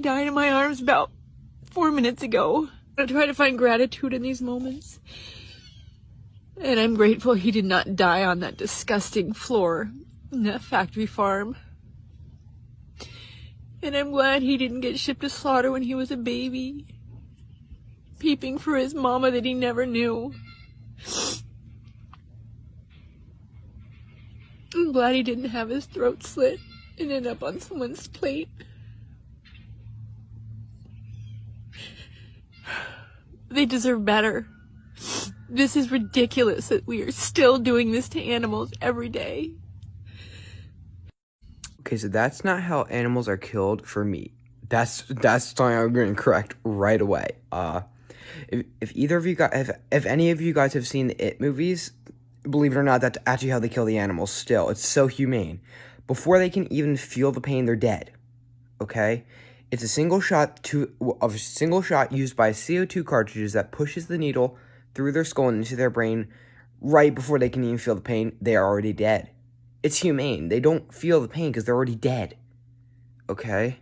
He died in my arms about 4 minutes ago. I try to find gratitude in these moments. And I'm grateful he did not die on that disgusting floor in that factory farm. And I'm glad he didn't get shipped to slaughter when he was a baby, peeping for his mama that he never knew. I'm glad he didn't have his throat slit and end up on someone's plate. They deserve better. This is ridiculous that we are still doing this to animals every day. Okay, so that's not how animals are killed for meat. That's something I'm going to correct right away. If either of you guys, if any of you guys have seen the It movies, believe it or not, that's actually how they kill the animals. Still, it's so humane. Before they can even feel the pain, they're dead. Okay, it's a single shot used by CO2 cartridges that pushes the needle through their skull and into their brain. Right before they can even feel the pain, they are already dead. It's humane. They don't feel the pain because they're already dead. Okay?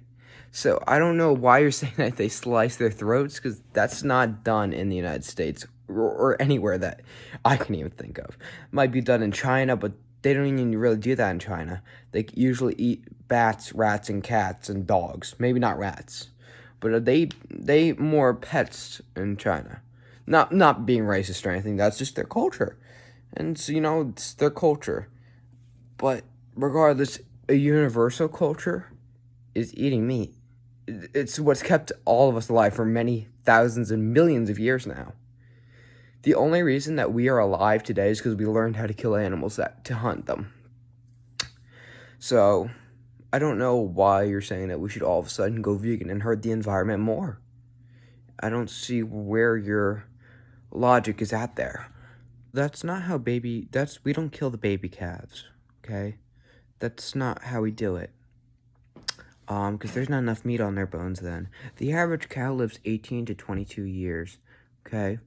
So I don't know why you're saying that they slice their throats, because that's not done in the United States or anywhere that I can even think of. It might be done in China, but they don't even really do that in China. They usually eat bats, rats, and cats, and dogs. Maybe not rats. But they more pets in China. Not being racist or anything. That's just their culture. And so, it's their culture. But regardless, a universal culture is eating meat. It's what's kept all of us alive for many thousands and millions of years now. The only reason that we are alive today is because we learned how to kill animals to hunt them. So, I don't know why you're saying that we should all of a sudden go vegan and hurt the environment more. I don't see where your logic is at there. That's not how we don't kill the baby calves. Okay, that's not how we do it. Because there's not enough meat on their bones then. The average cow lives 18 to 22 years, okay?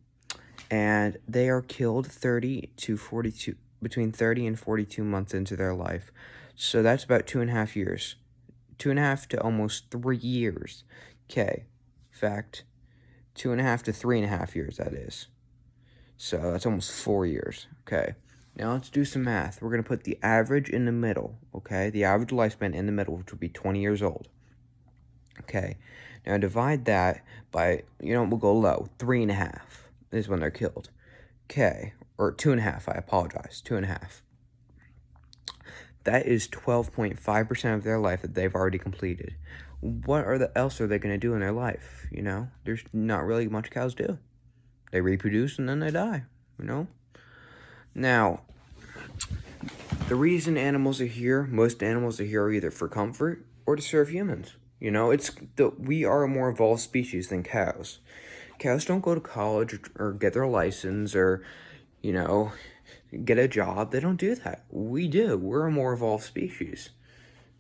And they are killed between 30 and 42 months into their life. So that's about 2.5 years. 2.5 to almost 3 years. Okay, fact, 2.5 to 3.5 years, that is. So that's almost 4 years, okay? Now let's do some math. We're going to put the average in the middle, okay? The average lifespan in the middle, which would be 20 years old. Okay, now divide that by, we'll go low. 3.5 is when they're killed. Okay, or 2.5, I apologize. 2.5. That is 12.5% of their life that they've already completed. What else are they going to do in their life, There's not really much cows do. They reproduce and then they die, Now, the reason most animals are here either for comfort or to serve humans. We are a more evolved species than cows. Cows don't go to college or get their license or, get a job. They don't do that. We do. We're a more evolved species.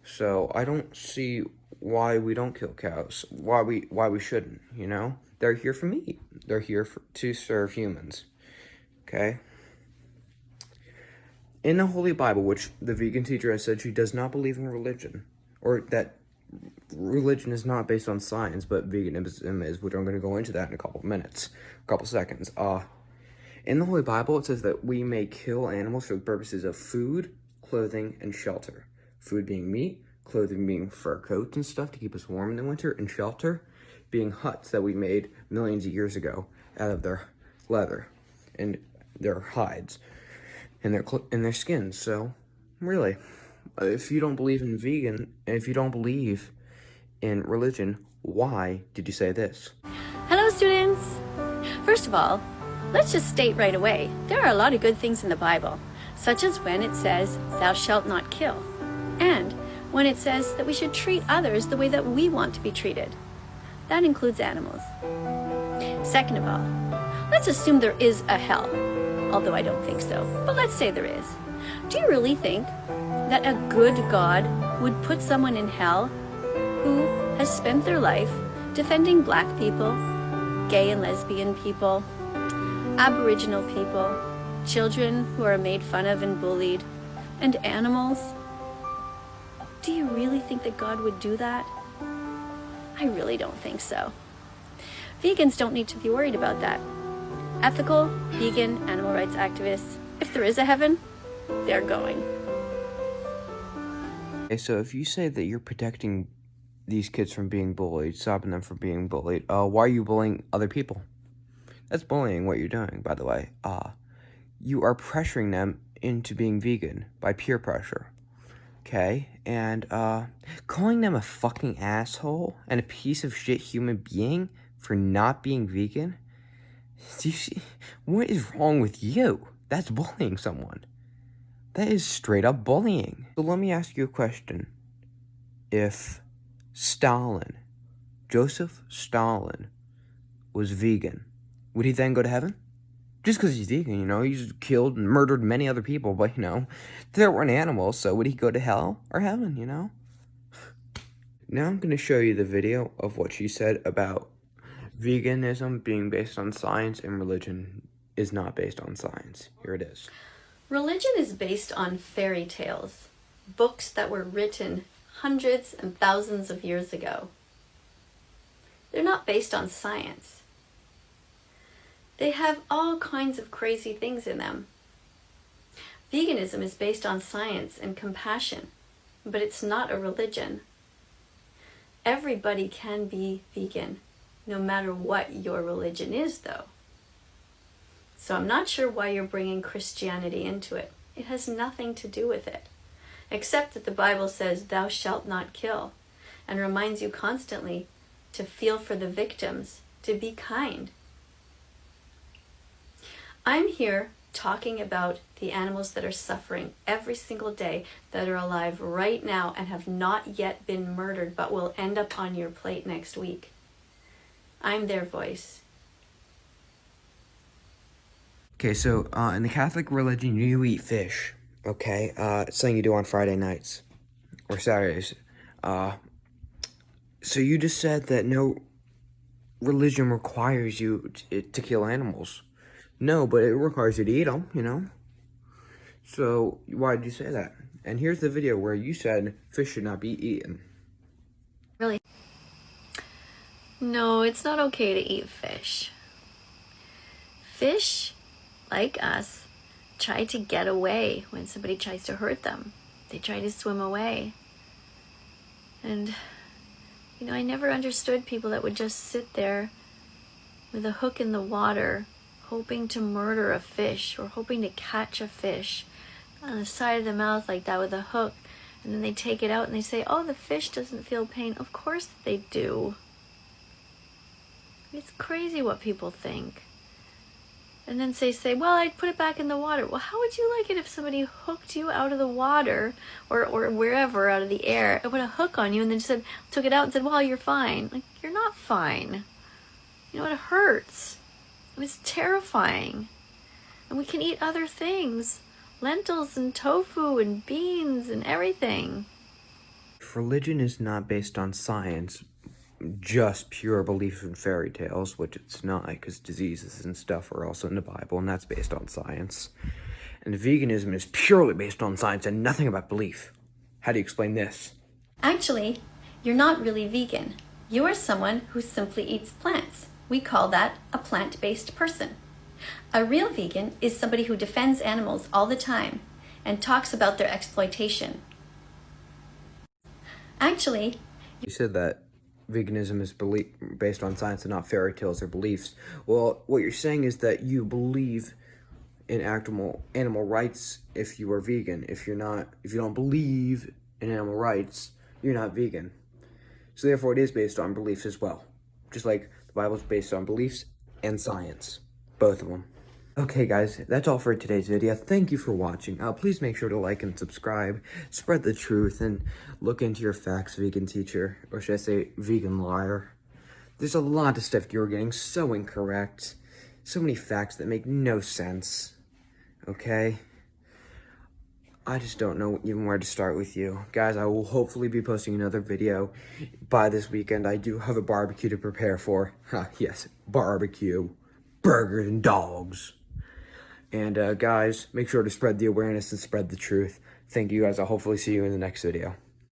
So I don't see why we don't kill cows. Why we shouldn't, They're here for meat. They're here to serve humans. Okay? In the Holy Bible, which the vegan teacher has said she does not believe in religion, or that religion is not based on science, but veganism is, which I'm going to go into that in a couple seconds. In the Holy Bible, it says that we may kill animals for the purposes of food, clothing, and shelter. Food being meat, clothing being fur coats and stuff to keep us warm in the winter, and shelter being huts that we made millions of years ago out of their leather and their hides and their skins. So, really, if you don't believe in if you don't believe in religion, why did you say this? Hello, students. First of all, let's just state right away, there are a lot of good things in the Bible, such as when it says, "Thou shalt not kill," and when it says that we should treat others the way that we want to be treated. That includes animals. Second of all, let's assume there is a hell, although I don't think so, but let's say there is. Do you really think that a good God would put someone in hell who has spent their life defending black people, gay and lesbian people, Aboriginal people, children who are made fun of and bullied, and animals? Do you really think that God would do that? I really don't think so. Vegans don't need to be worried about that. Ethical, vegan, animal rights activists, if there is a heaven, they're going. Okay, so if you say that you're protecting these kids from being bullied, stopping them from being bullied, why are you bullying other people? That's bullying what you're doing, by the way. You are pressuring them into being vegan by peer pressure. Okay? And, calling them a fucking asshole and a piece of shit human being for not being vegan? Do you see? What is wrong with you? That's bullying someone. That is straight up bullying. So let me ask you a question. If Stalin, Joseph Stalin, was vegan, would he then go to heaven? Just because he's vegan, you know, he's killed and murdered many other people, but, you know, there weren't animals, so would he go to hell or heaven, you know? Now I'm going to show you the video of what she said about veganism being based on science and religion is not based on science. Here it is. Religion is based on fairy tales, books that were written hundreds and thousands of years ago. They're not based on science. They have all kinds of crazy things in them. Veganism is based on science and compassion, but it's not a religion. Everybody can be vegan, no matter what your religion is, though. So I'm not sure why you're bringing Christianity into it. It has nothing to do with it, except that the Bible says, "Thou shalt not kill," and reminds you constantly to feel for the victims, to be kind. I'm here talking about the animals that are suffering every single day, that are alive right now and have not yet been murdered, but will end up on your plate next week. I'm their voice. Okay, so in the Catholic religion, you eat fish. Okay, it's something you do on Friday nights or Saturdays. So you just said that no religion requires you to kill animals. No, but it requires you to eat them, you know? So why did you say that? And here's the video where you said fish should not be eaten. Really? No, it's not okay to eat fish. Fish, like us, try to get away when somebody tries to hurt them. They try to swim away. And, you know, I never understood people that would just sit there with a hook in the water, hoping to murder a fish or hoping to catch a fish on the side of the mouth like that with a hook. And then they take it out and they say, "Oh, the fish doesn't feel pain." Of course they do. It's crazy what people think. And then they say, "Well, I'd put it back in the water." Well, how would you like it if somebody hooked you out of the water or wherever, out of the air, and put a hook on you and then said, took it out and said, "Well, you're fine." Like, you're not fine. You know, it hurts. And it's terrifying. And we can eat other things. Lentils and tofu and beans and everything. If religion is not based on science, just pure belief in fairy tales, which it's not, because diseases and stuff are also in the Bible, and that's based on science. And veganism is purely based on science and nothing about belief. How do you explain this? Actually, you're not really vegan. You are someone who simply eats plants. We call that a plant-based person. A real vegan is somebody who defends animals all the time and talks about their exploitation. Actually, You said that veganism is based on science and not fairy tales or beliefs. Well, what you're saying is that you believe in animal rights if you are vegan. If you don't believe in animal rights, you're not vegan. So therefore it is based on beliefs as well. Just like the Bible's based on beliefs and science. Both of them. Okay guys, that's all for today's video. Thank you for watching. Please make sure to like and subscribe, spread the truth, and look into your facts, vegan teacher. Or should I say, vegan liar. There's a lot of stuff you're getting so incorrect. So many facts that make no sense. Okay? I just don't know even where to start with you. Guys, I will hopefully be posting another video by this weekend. I do have a barbecue to prepare for. Yes, barbecue. Burgers and dogs. And guys, make sure to spread the awareness and spread the truth. Thank you guys. I'll hopefully see you in the next video.